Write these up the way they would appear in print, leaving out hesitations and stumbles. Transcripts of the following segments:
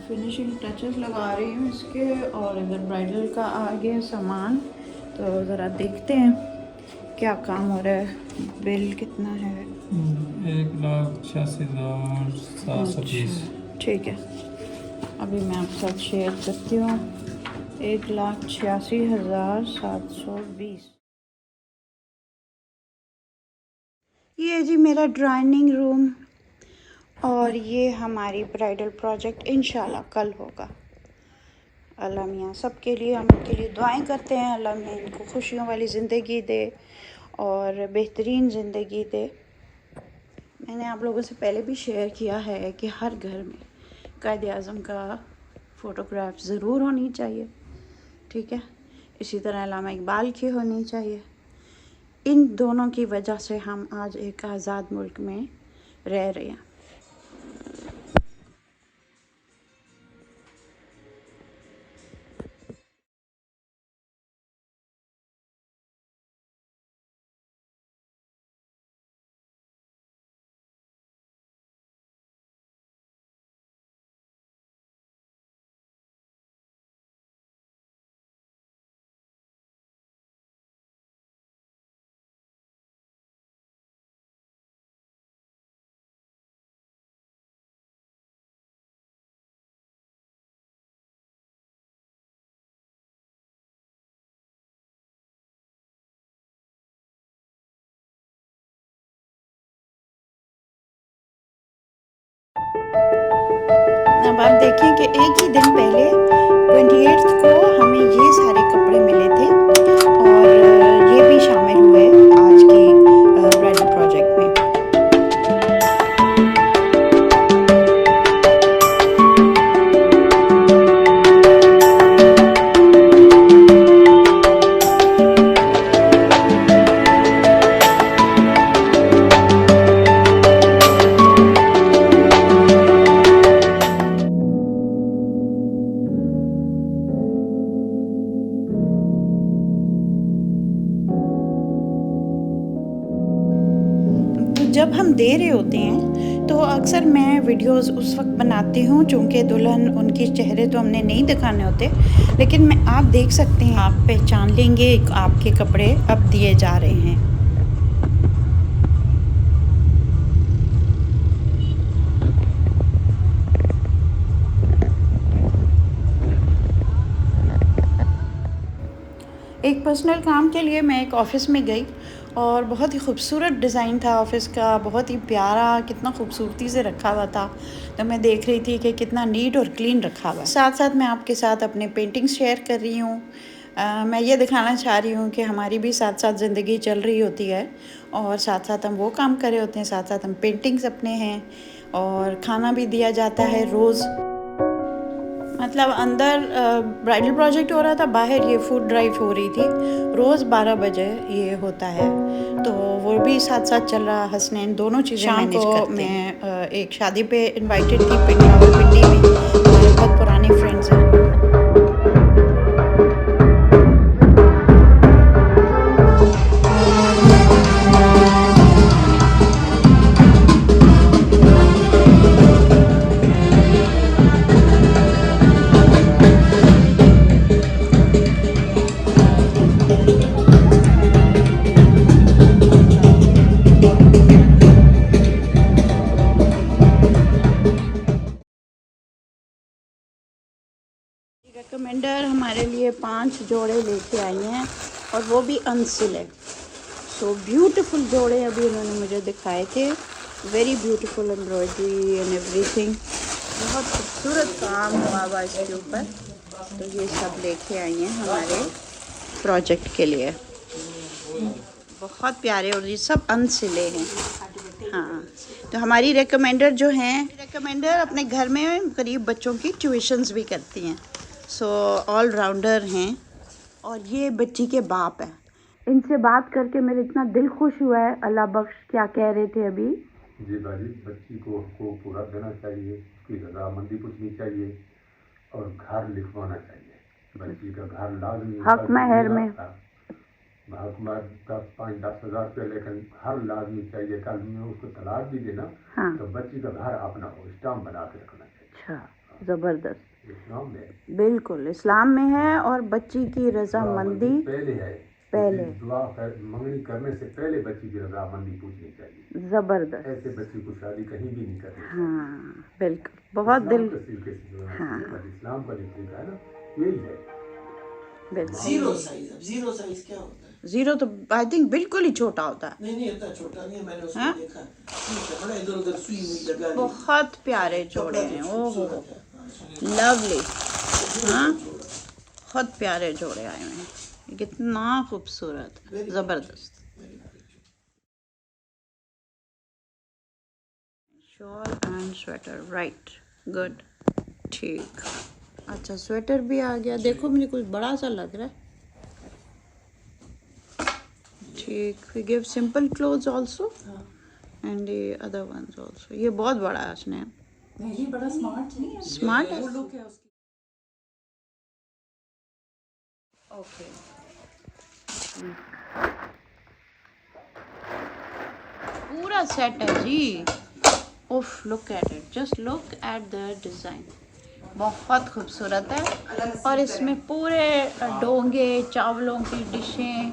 Finishing touches लगा रही हूँ इसके, और इधर ब्राइडल का आ गया सामान। तो ज़रा देखते हैं क्या काम हो रहा है। बिल कितना है? 1,86,730। अच्छा ठीक है, अभी मैं आपके साथ शेयर करती हूँ। 1,86,720। ये है जी मेरा ड्राइंग रूम, और ये हमारी ब्राइडल प्रोजेक्ट इंशाल्लाह कल होगा। अल्लाह मियाँ सबके लिए, हम उनके लिए दुआएं करते हैं, अल्लाह मियाँ इनको खुशियों वाली ज़िंदगी दे और बेहतरीन ज़िंदगी दे। मैंने आप लोगों से पहले भी शेयर किया है कि हर घर में कायद आज़म का फ़ोटोग्राफ ज़रूर होनी चाहिए, ठीक है। इसी तरह अल्लामा इकबाल की होनी चाहिए। इन दोनों की वजह से हम आज एक आज़ाद मुल्क में रह रहे हैं। अब आप देखें कि एक ही दिन पहले 28 को हमें ये सारे कपड़े मिले थे, और ये भी शामिल हुए आज की ब्राइडल प्रोजेक्ट में। जब हम दे रहे होते हैं तो अक्सर मैं वीडियोस उस वक्त बनाती हूँ, चूँकि दुल्हन उनके चेहरे तो हमने नहीं दिखाने होते, लेकिन मैं आप देख सकते हैं, आप पहचान लेंगे आपके कपड़े अब दिए जा रहे हैं। एक पर्सनल काम के लिए मैं एक ऑफ़िस में गई, और बहुत ही खूबसूरत डिज़ाइन था ऑफ़िस का, बहुत ही प्यारा, कितना खूबसूरती से रखा हुआ था। तो मैं देख रही थी कि कितना नीट और क्लीन रखा हुआ है। साथ साथ मैं आपके साथ अपने पेंटिंग्स शेयर कर रही हूँ। मैं ये दिखाना चाह रही हूँ कि हमारी भी साथ साथ ज़िंदगी चल रही होती है, और साथ साथ हम वो काम कर रहे होते हैं, साथ साथ हम पेंटिंग्स अपने हैं, और खाना भी दिया जाता है रोज़। मतलब अंदर ब्राइडल प्रोजेक्ट हो रहा था, बाहर ये फूड ड्राइव हो रही थी। रोज़ 12 बजे ये होता है, तो वो भी साथ साथ चल रहा। हसनैन दोनों चीज़ें मैनेज करते हैं। मैं एक शादी पे इनवाइटेड थी रावलपिंडी में, हमारे बहुत पुराने फ्रेंड्स हैं। रिकमेंडर हमारे लिए 5 जोड़े लेके आई हैं, और वो भी अनसिले। सो ब्यूटीफुल जोड़े अभी उन्होंने मुझे दिखाए थे, very beautiful embroidery and everything, बहुत खूबसूरत काम हुआ हुआ इसके ऊपर। तो ये सब लेके आई हैं हमारे प्रोजेक्ट के लिए, बहुत प्यारे, और ये सब अनसिले हैं। हाँ, तो हमारी रिकमेंडर जो हैं, रिकमेंडर अपने घर में करीब बच्चों की ट्यूशन्स भी करती हैं, सो ऑल राउंडर हैं। और ये बच्ची के बाप हैं, इनसे बात करके मेरे इतना दिल खुश हुआ है। अल्लाह बख्श, क्या कह रहे थे अभी? जी भाजी, बच्ची को पूरा देना चाहिए, उसकी रजामंदी पूछनी चाहिए, और घर लिखवाना चाहिए। बच्ची का घर लाजमी हक महर में हक महर 5-10 हज़ार रुपये, लेकिन घर लाजमी चाहिए। कल में उसको तलाक भी देना, हाँ। तो बच्ची का घर अपना हो, स्टाम्प बना के रखना चाहिए। अच्छा, ज़बरदस्त, इस्लाम में बिल्कुल इस्लाम में है। और बच्ची की रजामंदी पहले है, पहले, दुआ मंगनी करने से पहले बच्ची की रजामंदी पूछनी चाहिए। ज़बरदस्त, ऐसे बच्ची को शादी कहीं भी नहीं करनी चाहिए। हाँ बिल्कुल, बहुत दिल, हाँ इस्लाम का जो तरीका है ना यही है। बिल्कुल। जीरो साइज, अब जीरो साइज क्या होता है? ज़ीरो तो आई थिंक बिल्कुल ही छोटा होता है। नहीं नहीं, इतना छोटा नहीं है, मैंने उसको हाँ? देखा। ठीक है, बड़ा इधर उधर सुई हुई लगा ली। बहुत प्यारे जोड़े हैं, ओहो लवली, हाँ बहुत प्यारे जोड़े आए हुए हैं, कितना खूबसूरत, ज़बरदस्त। Shawl and sweater, right, good, ठीक। अच्छा स्वेटर भी आ गया, देखो मुझे कुछ बड़ा सा लग रहा है। ठीक, we give simple clothes also and the other ones also. ये बहुत बड़ा है उसने, ये बड़ा स्मार्ट नहीं है, स्मार्ट है। वो लुक है उसकी। ओके, पूरा सेट है जी। उफ, look at it, just look at the design, बहुत खूबसूरत है। और इसमें पूरे डोंगे, चावलों की डिशें,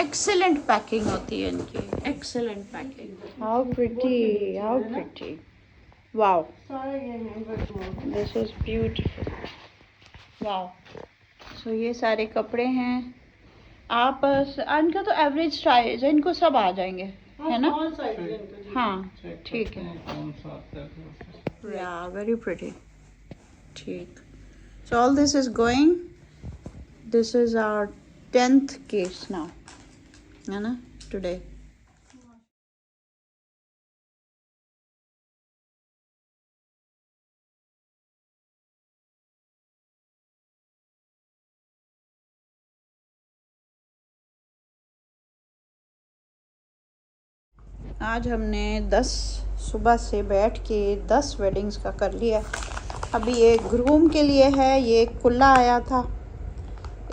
एक्सेलेंट पैकिंग होती है इनकी, excellent packing. How pretty, how pretty, wow, this is beautiful, wow. So ये सारे कपड़े हैं। आप इनका तो एवरेज साइज है, इनको सब आ जाएंगे, है ना? हाँ ठीक है, कौन सा आता है? या वेरी प्रिटी, ठीक। So all this is going, this is our 10th case now, है ना, टुडे। आज हमने 10 सुबह से बैठ के 10 वेडिंग्स का कर लिया। अभी एक ग्रूम के लिए है, ये कुल्ला आया था,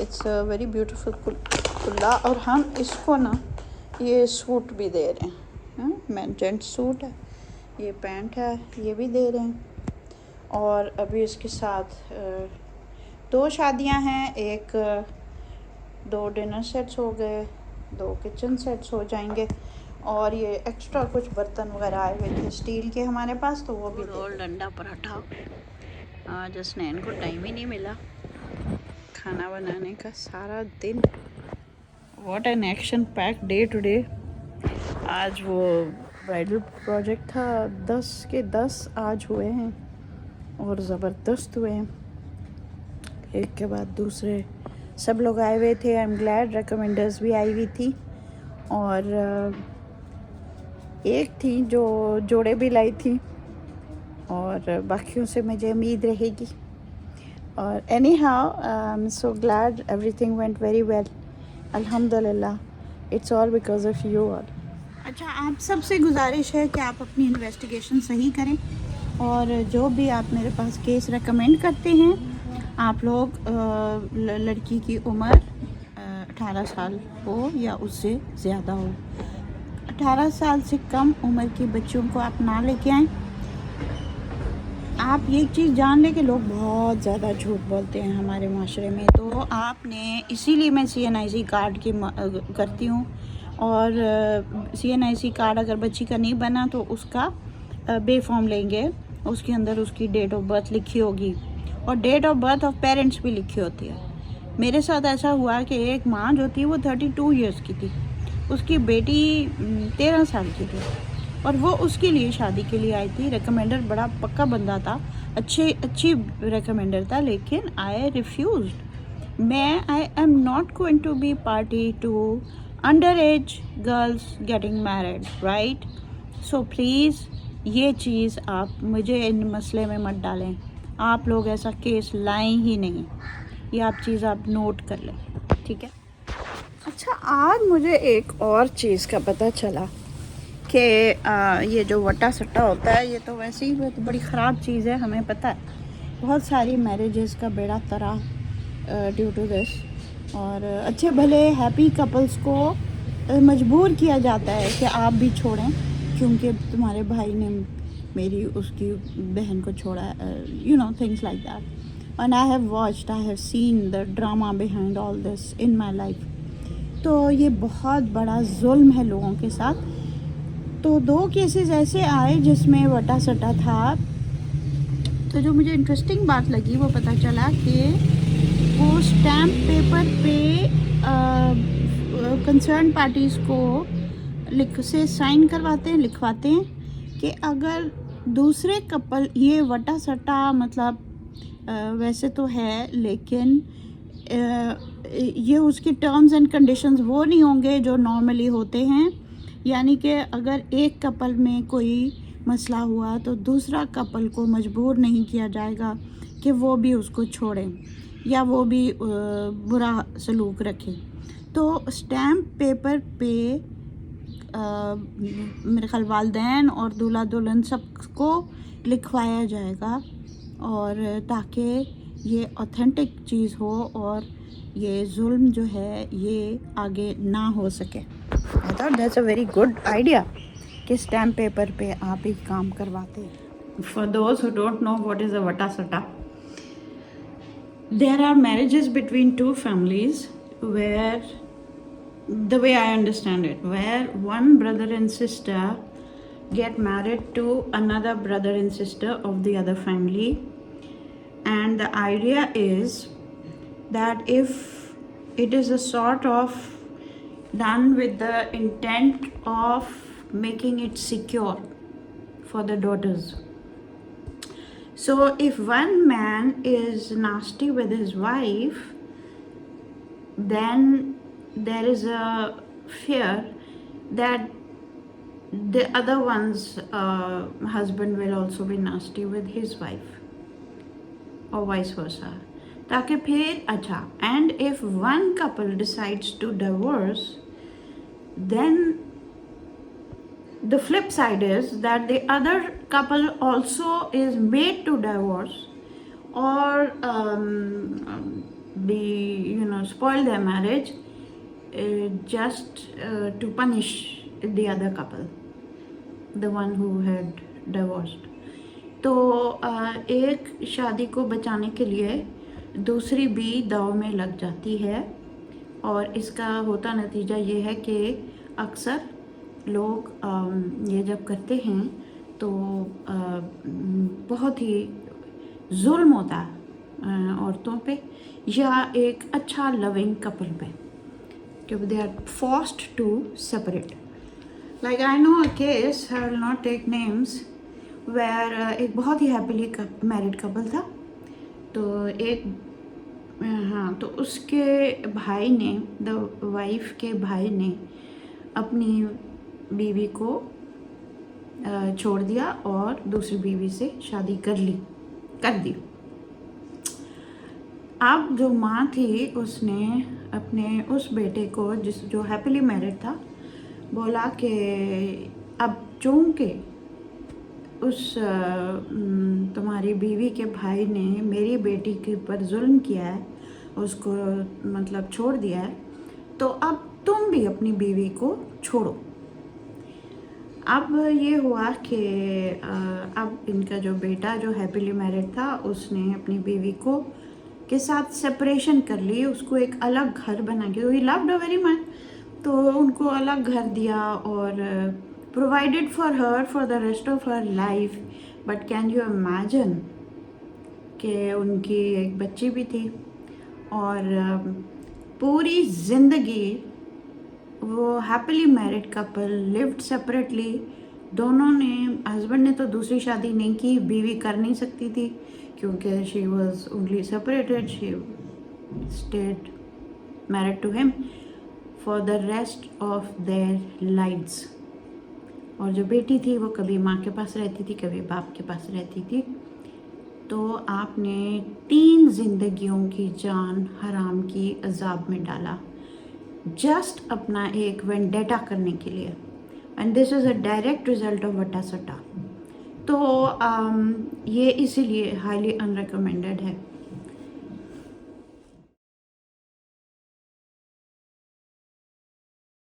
इट्स अ वेरी ब्यूटीफुल कुल्ला। और हम इसको ना ये सूट भी दे रहे हैं, मैन जेंट्स सूट है, ये पैंट है, ये भी दे रहे हैं। और अभी इसके साथ 2 शादियां हैं, एक 2 डिनर सेट्स हो गए, 2 किचन सेट्स हो जाएंगे। और ये एक्स्ट्रा कुछ बर्तन वगैरह आए हुए थे स्टील के हमारे पास, तो वो भी। रोल डंडा पराठा, आज स्नैन को टाइम ही नहीं मिला खाना बनाने का सारा दिन। What an action pack day today. आज वो ब्राइडल प्रोजेक्ट था, 10 के 10 आज हुए हैं और ज़बरदस्त हुए हैं, एक के बाद दूसरे। सब लोग आए हुए थे, आई एम ग्लैड। रिकमेंडर्स भी आई हुई थी, और एक थी जो जोड़े भी लाई थी, और बाकियों से मुझे उम्मीद रहेगी। और anyhow I am so glad, everything went very well, अल्हम्दुलिल्लाह। It's all because of you all. अच्छा, आप सबसे गुजारिश है कि आप अपनी इन्वेस्टिगेशन सही करें, और जो भी आप मेरे पास केस रेकमेंड करते हैं, आप लोग लड़की की उम्र 18 साल हो या उससे ज़्यादा हो। 18 साल से कम उम्र की बच्चों को आप ना लेके आएँ। आप ये चीज़ जान लें कि लोग बहुत ज़्यादा झूठ बोलते हैं हमारे माशरे में, तो आपने, इसीलिए मैं CNIC कार्ड की करती हूँ। और CNIC कार्ड अगर बच्ची का नहीं बना तो उसका बे फॉर्म लेंगे, उसके अंदर उसकी डेट ऑफ बर्थ लिखी होगी, और date of birth of parents भी लिखी होती है। मेरे साथ ऐसा हुआ कि एक माँ जो थी वो 32 इयर्स की थी, उसकी बेटी 13 साल की थी, और वो उसके लिए शादी के लिए आई थी। रिकमेंडर बड़ा पक्का बंदा था, अच्छी रिकमेंडर था, लेकिन I refused. I am not going to be party to under age girls getting married, right? So please ये चीज़ आप मुझे इन मसले में मत डालें। आप लोग ऐसा केस लाएं ही नहीं, ये आप चीज़ आप नोट कर लें, ठीक है? अच्छा, आज मुझे एक और चीज़ का पता चला कि ये जो वटा सट्टा होता है, ये तो वैसे ही तो बड़ी ख़राब चीज़ है, हमें पता है। बहुत सारी मैरिजेस का बेड़ा तरा ड्यू टू दिस, और अच्छे भले हैप्पी कपल्स को मजबूर किया जाता है कि आप भी छोड़ें, क्योंकि तुम्हारे भाई ने मेरी उसकी बहन को छोड़ा, you know things like that. And I have watched, I have seen the drama behind all this in my life. तो ये बहुत बड़ा जुल्म है लोगों के साथ। तो 2 केसेस ऐसे आए जिसमें वटा सटा था। तो जो मुझे इंटरेस्टिंग बात लगी वो पता चला कि वो स्टैम्प पेपर पे कंसर्न पार्टीज़ को से साइन करवाते हैं, लिखवाते हैं कि अगर दूसरे कपल, ये वटा सटा मतलब वैसे तो है, लेकिन ये उसकी टर्म्स एंड कंडीशंस वो नहीं होंगे जो नॉर्मली होते हैं। यानी कि अगर एक कपल में कोई मसला हुआ तो दूसरा कपल को मजबूर नहीं किया जाएगा कि वो भी उसको छोड़ें या वो भी बुरा सलूक रखें। तो स्टैम्प पेपर पे मेरे ख्याल वालिदैन और दूल्हा दुल्हन सबको लिखवाया जाएगा, और ताकि ये ऑथेंटिक चीज़ हो और ये जुल्म जो है ये आगे ना हो सके। I thought that's a very good idea कि स्टैम्प पेपर पे आप ही काम करवाते हैं। For those who don't know what is a watta satta, there are marriages between 2 families where, the way I understand it, where one brother and sister get married to another brother and sister of the other family, and the idea is that if it is a sort of done with the intent of making it secure for the daughters. So if one man is nasty with his wife, then there is a fear that the other one's husband will also be nasty with his wife, or vice versa. ताकि फिर अच्छा, and if one couple decides to divorce, then the flip side is that the other couple also is made to divorce or spoil their marriage just to punish the other couple, the one who had divorced. तो एक शादी को बचाने के लिए दूसरी भी दाव में लग जाती है, और इसका होता नतीजा ये है कि अक्सर लोग ये जब करते हैं तो बहुत ही जुल्म होता है औरतों पे या एक अच्छा लविंग कपल पे, क्योंकि they are forced to separate. Like I know a case, I will not take names, where एक बहुत ही हैप्पीली मैरिड कपल था। तो तो उसके भाई ने, द वाइफ के भाई ने अपनी बीवी को छोड़ दिया और दूसरी बीवी से शादी कर दी। अब जो माँ थी उसने अपने उस बेटे को, जो हैप्पीली मैरिड था, बोला कि अब चूँकि उस तुम्हारी बीवी के भाई ने मेरी बेटी के ऊपर जुल्म किया है, उसको मतलब छोड़ दिया है, तो अब तुम भी अपनी बीवी को छोड़ो। अब ये हुआ कि अब इनका जो बेटा जो हैप्पीली मैरिड था उसने अपनी बीवी के साथ सेपरेशन कर ली, उसको एक अलग घर बना के, he loved her very much, तो उनको अलग घर दिया और provided for her for the rest of her life. But can you imagine कि उनकी एक बच्ची भी थी और पूरी ज़िंदगी वो happily married couple lived separately. दोनों ने, हस्बैंड ने तो दूसरी शादी नहीं की, बीवी कर नहीं सकती थी क्योंकि she was only separated, she stayed married to him for the rest of their lives. और जो बेटी थी वो कभी माँ के पास रहती थी, कभी बाप के पास रहती थी। तो आपने 3 जिंदगियों की जान हराम की अजाब में डाला, जस्ट अपना एक वेंडेटा करने के लिए। And this is a direct result of वटा सटा। तो ये इसीलिए हाईली अनरिकमेंडेड है।